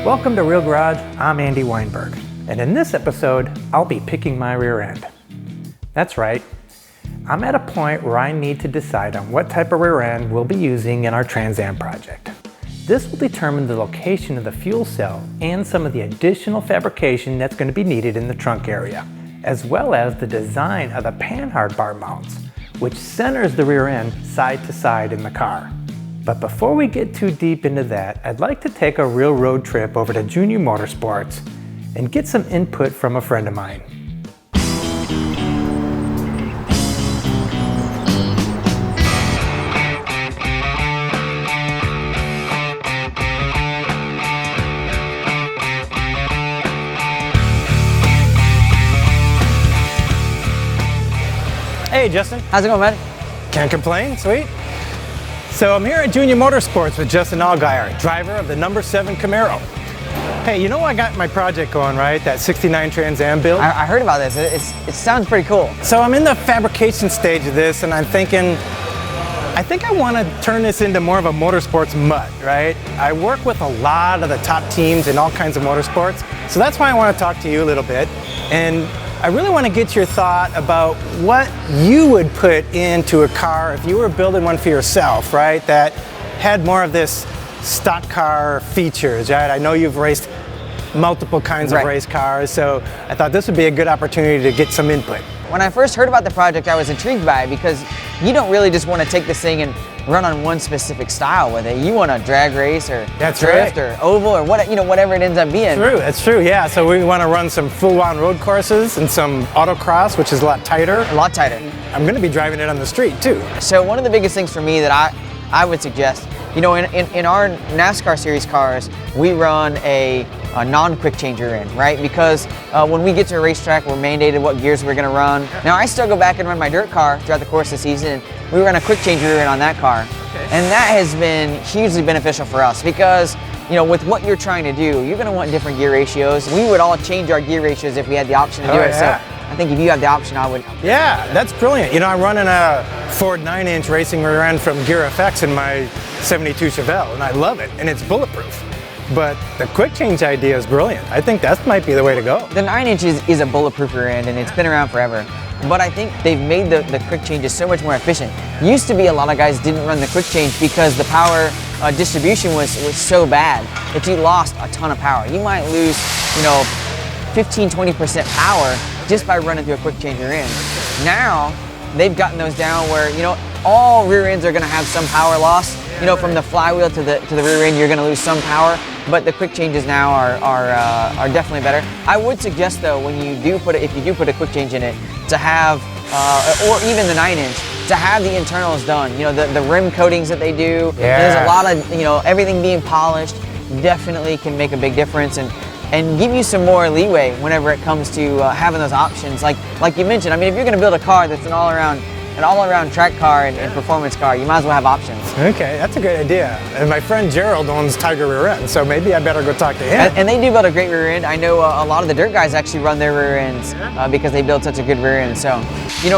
Welcome to Real Garage, I'm Andy Weinberg, and in this episode, I'll be picking my rear end. That's right, I'm at a point where I need to decide on what type of rear end we'll be using in our Trans Am project. This will determine the location of the fuel cell and some of the additional fabrication that's going to be needed in the trunk area, as well as the design of the panhard bar mounts, which centers the rear end side to side in the car. But before we get too deep into that, I'd like to take a real road trip over to Junior Motorsports and get some input from a friend of mine. Hey Justin. How's it going, man? Can't complain, sweet. So I'm here at Junior Motorsports with Justin Allgaier, driver of the number 7 Camaro. Hey, you know I got my project going, right? That 69 Trans Am build? I heard about this. It sounds pretty cool. So I'm in the fabrication stage of this and I'm thinking, I think I want to turn this into more of a motorsports mutt, right? I work with a lot of the top teams in all kinds of motorsports, so that's why I want to talk to you a little bit. And I really want to get your thought about what you would put into a car if you were building one for yourself, right? That had more of this stock car features, right? I know you've raced multiple kinds of race cars, so I thought this would be a good opportunity to get some input. When I first heard about the project, I was intrigued by it because you don't really just want to take this thing and run on one specific style with it. You want to drag race or drift or oval or whatever it ends up being. That's true, yeah. So we want to run some full-on road courses and some autocross, which is a lot tighter. A lot tighter. I'm going to be driving it on the street too. So one of the biggest things for me that I would suggest, in our NASCAR series cars, we run a non-quick changer in, right? Because when we get to a racetrack, we're mandated what gears we're going to run. Now, I still go back and run my dirt car throughout the course of the season, and we run a quick changer in on that car. Okay. And that has been hugely beneficial for us because, with what you're trying to do, you're going to want different gear ratios. We would all change our gear ratios if we had the option to do it. Yeah. So I think if you have the option, I would. Yeah, that's brilliant. I'm running a Ford 9-inch racing rear end from Gear FX in my 72 Chevelle, and I love it, and it's bulletproof. But the quick change idea is brilliant. I think that might be the way to go. The 9-inch is a bulletproof rear end, and it's been around forever. But I think they've made the quick changes so much more efficient. Used to be a lot of guys didn't run the quick change because the power distribution was so bad that you lost a ton of power. You might lose, 15-20% power just by running through a quick change rear end. Now, they've gotten those down where, all rear ends are going to have some power loss. From the flywheel to the rear end, you're going to lose some power, but the quick changes now are definitely better. I would suggest though, if you do put a quick change in it, to have, or even the 9-inch, to have the internals done. The rim coatings that they do. Yeah. There's a lot of, everything being polished definitely can make a big difference and give you some more leeway whenever it comes to having those options. Like you mentioned, if you're going to build a car that's an all-around track car and performance car, you might as well have options. Okay, that's a good idea. And my friend Gerald owns Tiger Rear End, so maybe I better go talk to him. And they do build a great rear end. I know a lot of the dirt guys actually run their rear ends because they build such a good rear end. So,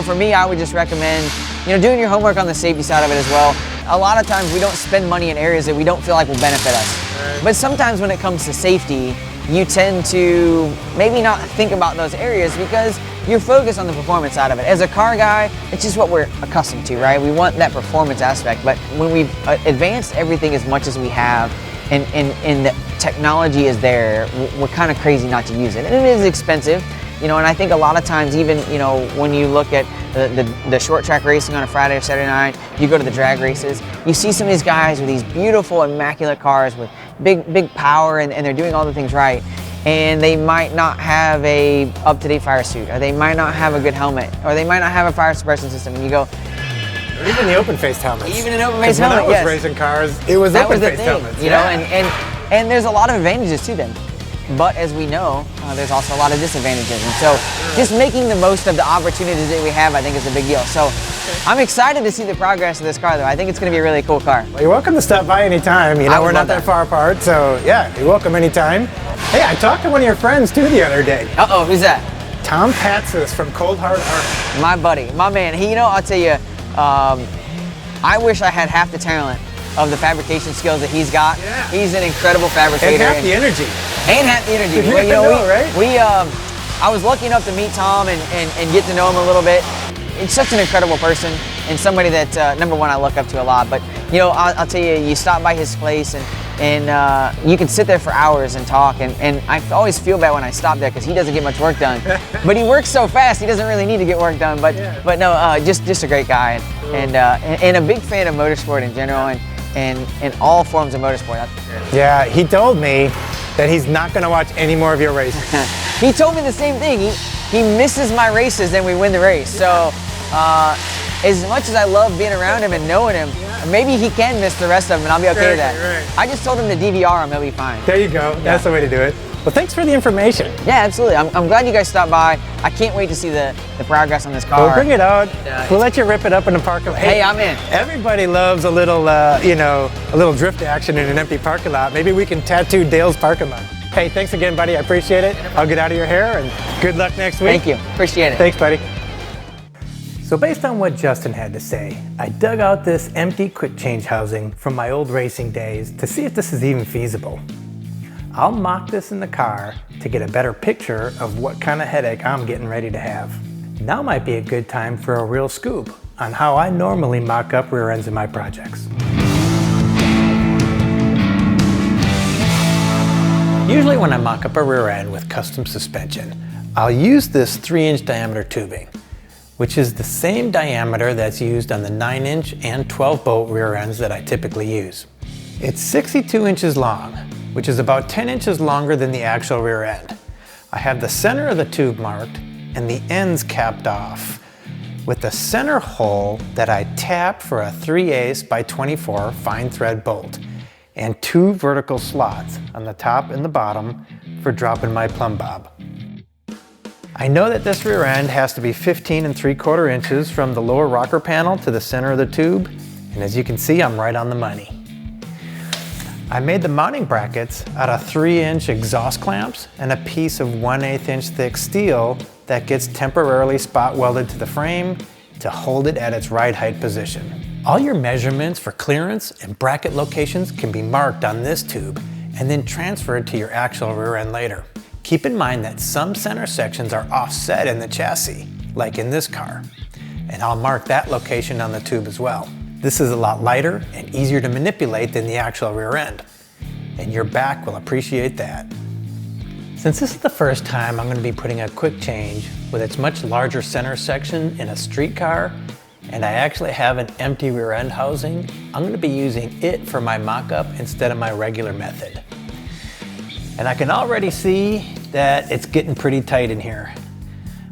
for me, I would just recommend, doing your homework on the safety side of it as well. A lot of times we don't spend money in areas that we don't feel like will benefit us. Right. But sometimes when it comes to safety, you tend to maybe not think about those areas because you're focused on the performance side of it. As a car guy, it's just what we're accustomed to, right? We want that performance aspect, but when we've advanced everything as much as we have and the technology is there, we're kind of crazy not to use it. And it is expensive, and I think a lot of times even, when you look at the short track racing on a Friday or Saturday night, you go to the drag races, you see some of these guys with these beautiful, immaculate cars with big power and they're doing all the things right. And they might not have a up-to-date fire suit, or they might not have a good helmet, or they might not have a fire suppression system. And you go, or even the open-faced helmets. Even an open-faced helmet, when I was racing cars, it was open-faced helmets. And there's a lot of advantages to them. But as we know, there's also a lot of disadvantages. And so just making the most of the opportunities that we have, I think, is a big deal. So I'm excited to see the progress of this car, though. I think it's going to be a really cool car. Well, you're welcome to stop by anytime. We're not that far apart, so yeah, you're welcome anytime. Hey, I talked to one of your friends, too, the other day. Uh-oh, who's that? Tom Patsis from Cold Hard Art. My buddy, my man. I'll tell you, I wish I had half the talent of the fabrication skills that he's got. Yeah. He's an incredible fabricator. And half the energy. And have the energy. You know, right? I was lucky enough to meet Tom and get to know him a little bit. He's such an incredible person and somebody that, number one, I look up to a lot. But, you know, I'll tell you, you stop by his place and you can sit there for hours and talk. And I always feel bad when I stop there because he doesn't get much work done. But he works so fast, he doesn't really need to get work done. But no, just a great guy and a big fan of motorsport in general and all forms of motorsport. Yeah, he told me that he's not going to watch any more of your races. He told me the same thing. He misses my races, then we win the race. So as much as I love being around him and knowing him, maybe he can miss the rest of them and I'll be okay with that. Right. I just told him to DVR him, he'll be fine. There you go. That's the way to do it. Well, thanks for the information. Yeah, absolutely. I'm glad you guys stopped by. I can't wait to see the progress on this car. We'll bring it out. We'll let you rip it up in the parking lot. Hey, I'm in. Everybody loves a little, a little drift action in an empty parking lot. Maybe we can tattoo Dale's parking lot. Hey, thanks again, buddy. I appreciate it. I'll get out of your hair and good luck next week. Thank you. Appreciate it. Thanks, buddy. So based on what Justin had to say, I dug out this empty quick change housing from my old racing days to see if this is even feasible. I'll mock this in the car to get a better picture of what kind of headache I'm getting ready to have. Now might be a good time for a real scoop on how I normally mock up rear ends in my projects. Usually when I mock up a rear end with custom suspension, I'll use this 3-inch diameter tubing, which is the same diameter that's used on the 9-inch and 12-bolt rear ends that I typically use. It's 62 inches long, which is about 10 inches longer than the actual rear end. I have the center of the tube marked and the ends capped off with the center hole that I tapped for a 3/8 by 24 fine thread bolt and 2 vertical slots on the top and the bottom for dropping my plumb bob. I know that this rear end has to be 15 3/4 inches from the lower rocker panel to the center of the tube, and as you can see, I'm right on the money. I made the mounting brackets out of 3-inch exhaust clamps and a piece of 1/8 inch thick steel that gets temporarily spot welded to the frame to hold it at its right height position. All your measurements for clearance and bracket locations can be marked on this tube and then transferred to your actual rear end later. Keep in mind that some center sections are offset in the chassis, like in this car, and I'll mark that location on the tube as well. This is a lot lighter and easier to manipulate than the actual rear end, and your back will appreciate that. Since this is the first time I'm going to be putting a quick change with its much larger center section in a street car, and I actually have an empty rear end housing, I'm going to be using it for my mock-up instead of my regular method. And I can already see that it's getting pretty tight in here.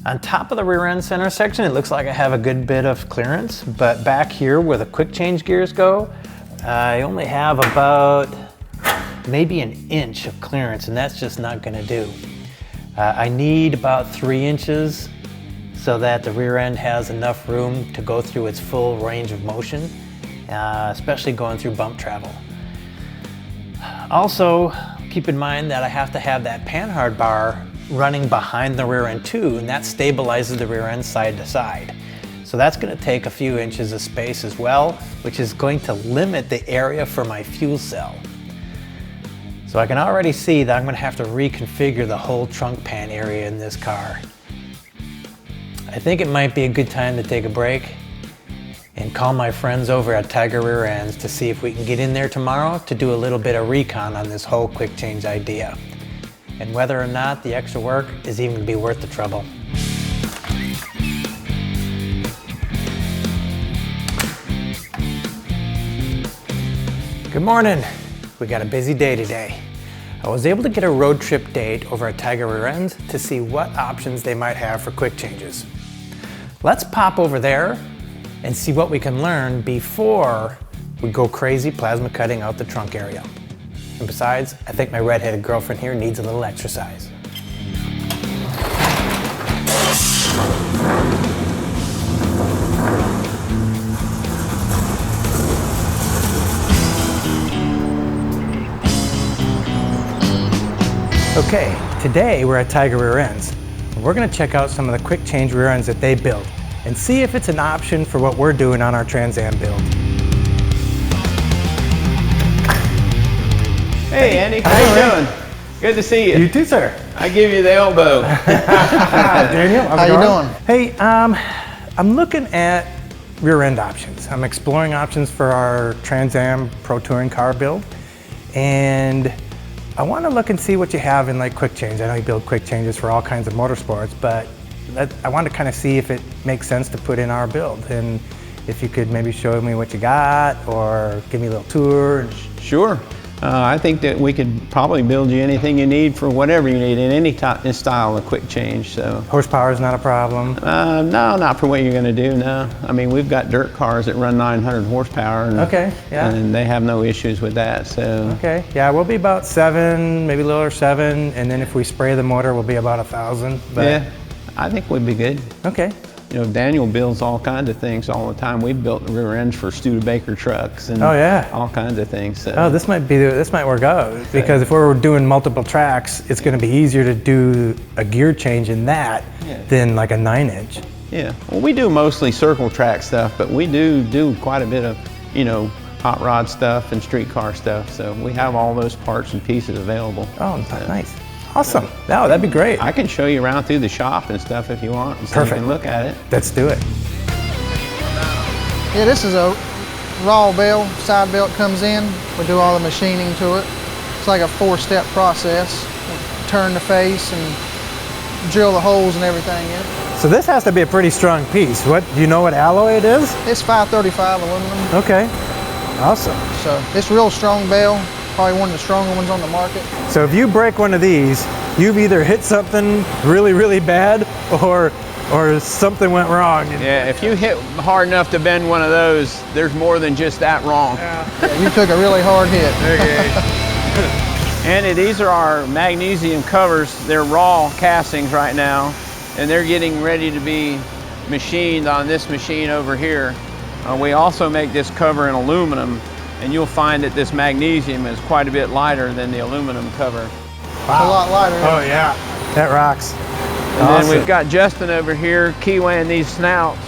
On top of the rear end center section, it looks like I have a good bit of clearance, but back here where the quick change gears go, I only have about maybe 1 inch of clearance, and that's just not gonna do. I need about 3 inches so that the rear end has enough room to go through its full range of motion, especially going through bump travel. Also, keep in mind that I have to have that panhard bar running behind the rear end too, and that stabilizes the rear end side to side. So that's going to take a few inches of space as well, which is going to limit the area for my fuel cell. So I can already see that I'm going to have to reconfigure the whole trunk pan area in this car. I think it might be a good time to take a break and call my friends over at Tiger Rear Ends to see if we can get in there tomorrow to do a little bit of recon on this whole quick change idea, and whether or not the extra work is even going to be worth the trouble. Good morning. We got a busy day today. I was able to get a road trip date over at Tiger Rear Ends to see what options they might have for quick changes. Let's pop over there and see what we can learn before we go crazy plasma cutting out the trunk area. And besides, I think my redheaded girlfriend here needs a little exercise. Okay, today we're at Tiger Rear Ends, and we're going to check out some of the quick change rear ends that they build and see if it's an option for what we're doing on our Trans Am build. Hey, Andy, how you doing? Good to see you. You too, sir. I give you the elbow. Daniel, how's How it you going? doing? Hey, I'm looking at rear end options. I'm exploring options for our Trans Am Pro Touring car build, and I want to look and see what you have in like quick change. I know you build quick changes for all kinds of motorsports, but I want to kind of see if it makes sense to put in our build, and if you could maybe show me what you got or give me a little tour. Sure. I think that we could probably build you anything you need for whatever you need in any style of quick change. So Horsepower is not a problem. no, not for what you're going to do. No, I mean we've got dirt cars that run 900 horsepower, and, Okay, yeah. and they have no issues with that. So Okay, yeah, we'll be about 7, maybe a little over 7, and then if we spray the motor, we'll be about 1,000. But, yeah, I think we'd be good. Okay. You know, Daniel builds all kinds of things all the time. We've built the rear ends for Studebaker trucks and Oh, yeah. all kinds of things. So. Oh, this might work out, because if we're doing multiple tracks, it's going to be easier to do a gear change in that than like a 9-inch. Yeah, well, we do mostly circle track stuff, but we do quite a bit of, you know, hot rod stuff and street car stuff. So we have all those parts and pieces available. Oh, nice. Awesome. No, that'd be great. I can show you around through the shop and stuff if you want, so Perfect. you can look at it. Let's do it. Yeah, this is a raw bell. Side belt comes in. We do all the machining to it. It's like a 4-step process. Turn the face and drill the holes and everything in it. So this has to be a pretty strong piece. Do you know what alloy it is? It's 535 aluminum. Okay. Awesome. So it's real strong bell. Probably one of the stronger ones on the market. So if you break one of these, you've either hit something really, really bad or something went wrong. Yeah, if you hit hard enough to bend one of those, there's more than just that wrong. Yeah, you took a really hard hit. Andy, these are our magnesium covers. They're raw castings right now, and they're getting ready to be machined on this machine over here. We also make this cover in aluminum, and you'll find that this magnesium is quite a bit lighter than the aluminum cover. It's a lot lighter. Oh yeah, that rocks. And then we've got Justin over here keywaying these snouts.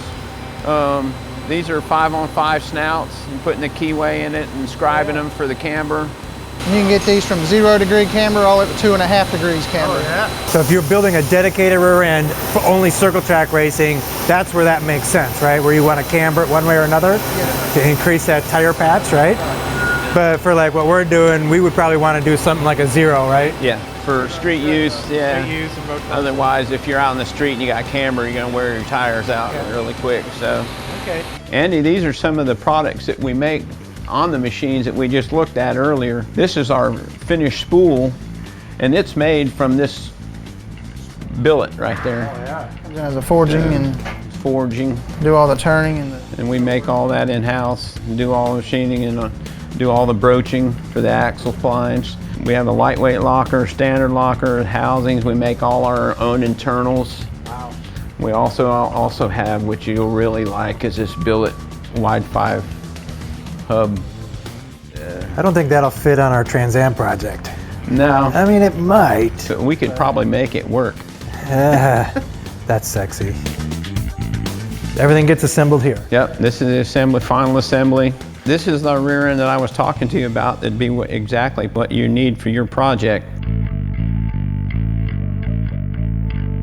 These are 5-on-5 snouts, and putting the keyway in it and scribing them for the camber. And you can get these from 0-degree camber all the way up to 2.5 degrees camber. So if you're building a dedicated rear end for only circle track racing, that's where that makes sense, right? Where you want to camber it one way or another to increase that tire patch, right? But for like what we're doing, we would probably want to do something like a 0, right? Yeah, for street use, yeah. Street use and road course. Otherwise, if you're out in the street and you got camber, you're going to wear your tires out really quick. So, Okay. Andy, these are some of the products that we make on the machines that we just looked at earlier. This is our finished spool, and it's made from this billet right there. It has a forging and Forging, do all the turning and and we make all that in-house, do all the machining and do all the broaching for the axle splines. We have a lightweight locker, standard locker, housings. We make all our own internals. Wow. We also have, which you'll really like, is this billet wide 5 hub. I don't think that'll fit on our Trans Am project. No, I mean, it might. but we could probably make it work. That's sexy. Everything gets assembled here. Yep, this is the assembly, final assembly. This is the rear end that I was talking to you about. That'd be exactly what you need for your project.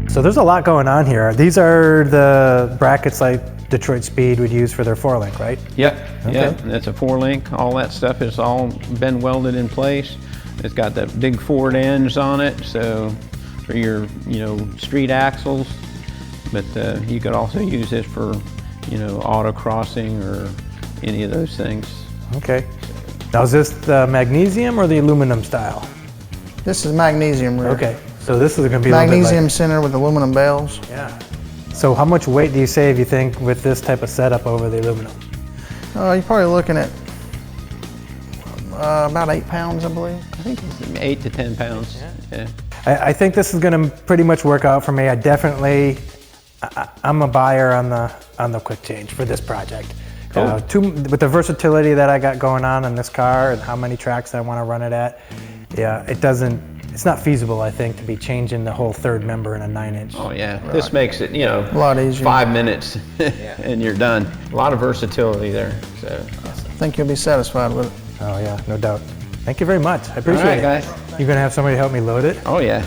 So there's a lot going on here. These are the brackets like Detroit Speed would use for their 4-link, right? Yep, Okay. yep, that's a 4-link. All that stuff has all been welded in place. It's got the big Ford ends on it, so for your, street axles. But you could also use this for, autocrossing or any of those things. Okay. Now is this the magnesium or the aluminum style? this is magnesium rear. Okay. So this is going to be a little bit Magnesium lighter. center with aluminum bells. Yeah. So how much weight do you save, you think, with this type of setup over the aluminum? You're probably looking at about 8 pounds, I believe. I think it's 8 to 10 pounds. Yeah. I think this is going to pretty much work out for me. I'm a buyer on the quick change for this project. Cool. With the versatility that I got going on in this car and how many tracks I want to run it at, yeah, it's not feasible, I think, to be changing the whole third member in a 9-inch. Oh yeah, this makes it, A lot easier. 5 minutes and you're done. A lot of versatility there. So I think you'll be satisfied with it. Oh yeah, no doubt. Thank you very much. I appreciate All right, it. guys. You're gonna have somebody help me load it? Oh, yeah.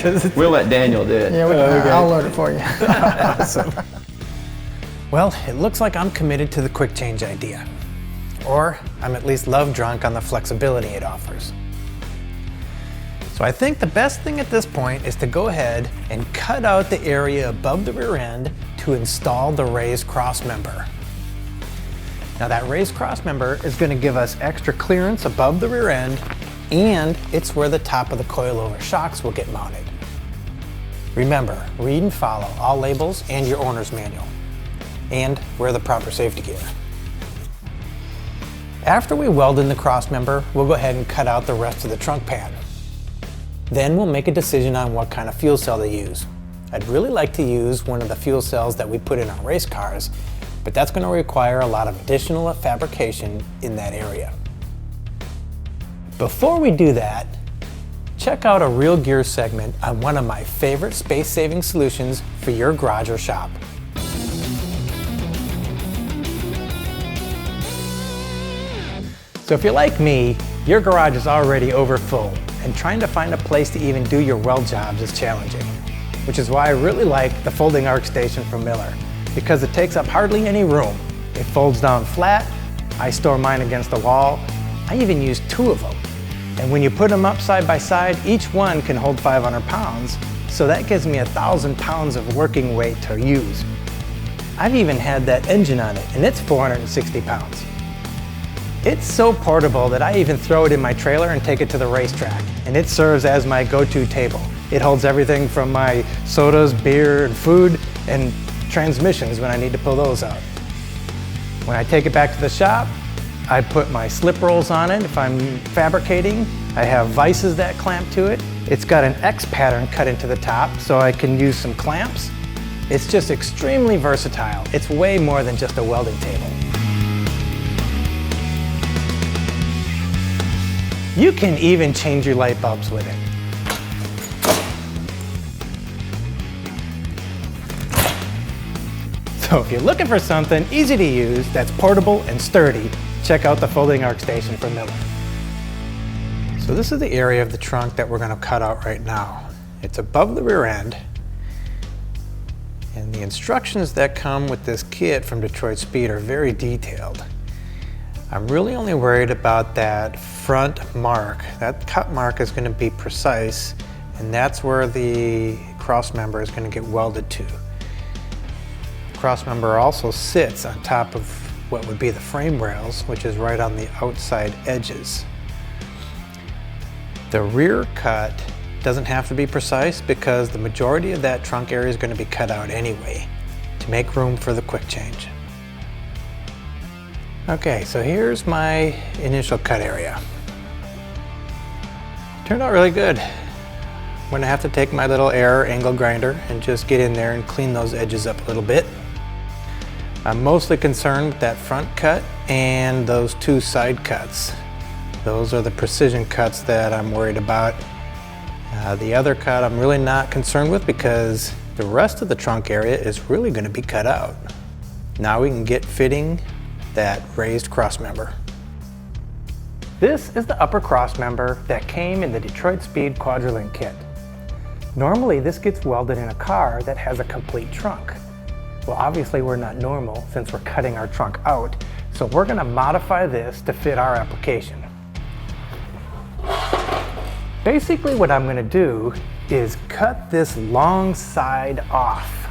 'Cause it's We'll let Daniel do it. Yeah, I'll load it for you. awesome. Well, it looks like I'm committed to the quick change idea. Or I'm at least love drunk on the flexibility it offers. So I think the best thing at this point is to go ahead and cut out the area above the rear end to install the raised cross member. Now that raised cross member is going to give us extra clearance above the rear end, and it's where the top of the coilover shocks will get mounted. Remember, read and follow all labels and your owner's manual, and wear the proper safety gear. After we weld in the cross member, we'll go ahead and cut out the rest of the trunk pad. Then we'll make a decision on what kind of fuel cell to use. I'd really like to use one of the fuel cells that we put in our race cars, but that's going to require a lot of additional fabrication in that area. Before we do that, check out a Real Gear segment on one of my favorite space-saving solutions for your garage or shop. So if you're like me, your garage is already overfull, and trying to find a place to even do your weld jobs is challenging, which is why I really like the folding arc station from Miller, because it takes up hardly any room. It folds down flat, I store mine against the wall, I even use 2 of them. And when you put them up side by side, each one can hold 500 pounds, so that gives me 1,000 pounds of working weight to use. I've even had that engine on it, and it's 460 pounds. It's so portable that I even throw it in my trailer and take it to the racetrack, and it serves as my go-to table. It holds everything from my sodas, beer, and food, and transmissions when I need to pull those out. When I take it back to the shop, I put my slip rolls on it if I'm fabricating. I have vices that clamp to it. It's got an X pattern cut into the top so I can use some clamps. It's just extremely versatile. It's way more than just a welding table. You can even change your light bulbs with it. So if you're looking for something easy to use that's portable and sturdy, check out the folding arc station from Miller. So this is the area of the trunk that we're going to cut out right now. It's above the rear end, and the instructions that come with this kit from Detroit Speed are very detailed. I'm really only worried about that front mark. That cut mark is going to be precise, and that's where the cross member is going to get welded to. The cross member also sits on top of what would be the frame rails, which is right on the outside edges. The rear cut doesn't have to be precise because the majority of that trunk area is going to be cut out anyway to make room for the quick change. Okay, so here's my initial cut area. Turned out really good. I'm going to have to take my little air angle grinder and just get in there and clean those edges up a little bit. I'm mostly concerned with that front cut and those 2 side cuts. Those are the precision cuts that I'm worried about. The other cut I'm really not concerned with because the rest of the trunk area is really going to be cut out. Now we can get fitting that raised cross member. This is the upper cross member that came in the Detroit Speed Quadrolink kit. Normally this gets welded in a car that has a complete trunk. Well, obviously we're not normal since we're cutting our trunk out, so we're going to modify this to fit our application. Basically what I'm going to do is cut this long side off.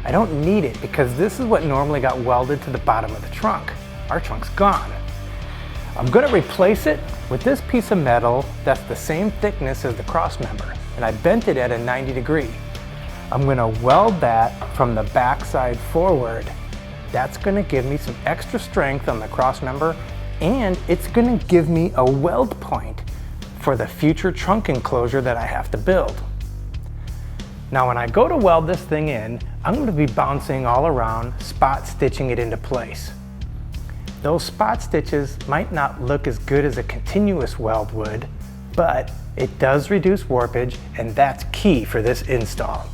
I don't need it because this is what normally got welded to the bottom of the trunk. Our trunk's gone. I'm going to replace it with this piece of metal that's the same thickness as the cross member, and I bent it at a 90 degree. I'm going to weld that from the back side forward. That's going to give me some extra strength on the cross member, and it's going to give me a weld point for the future trunk enclosure that I have to build. Now when I go to weld this thing in, I'm going to be bouncing all around, spot stitching it into place. Those spot stitches might not look as good as a continuous weld would, but it does reduce warpage, and that's key for this install.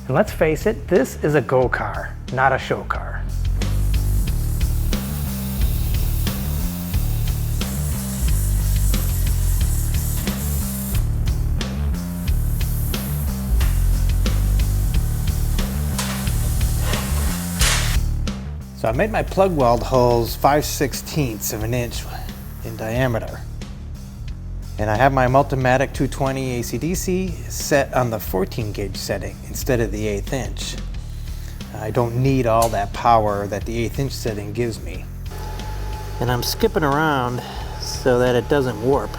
And let's face it, this is a go car, not a show car. I made my plug weld holes 5/16 of an inch in diameter. And I have my Multimatic 220 AC/DC set on the 14 gauge setting instead of the 1/8 inch. I don't need all that power that the 1/8 inch setting gives me. And I'm skipping around so that it doesn't warp.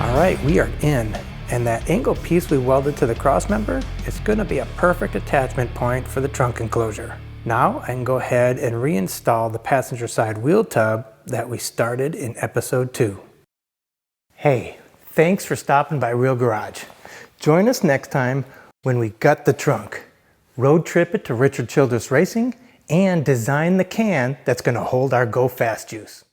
All right, we are in, and that angle piece we welded to the cross member is going to be a perfect attachment point for the trunk enclosure. Now I can go ahead and reinstall the passenger side wheel tub that we started in episode 2. Hey, thanks for stopping by Real Garage. Join us next time when we gut the trunk, road trip it to Richard Childress Racing, and design the can that's going to hold our Go Fast juice.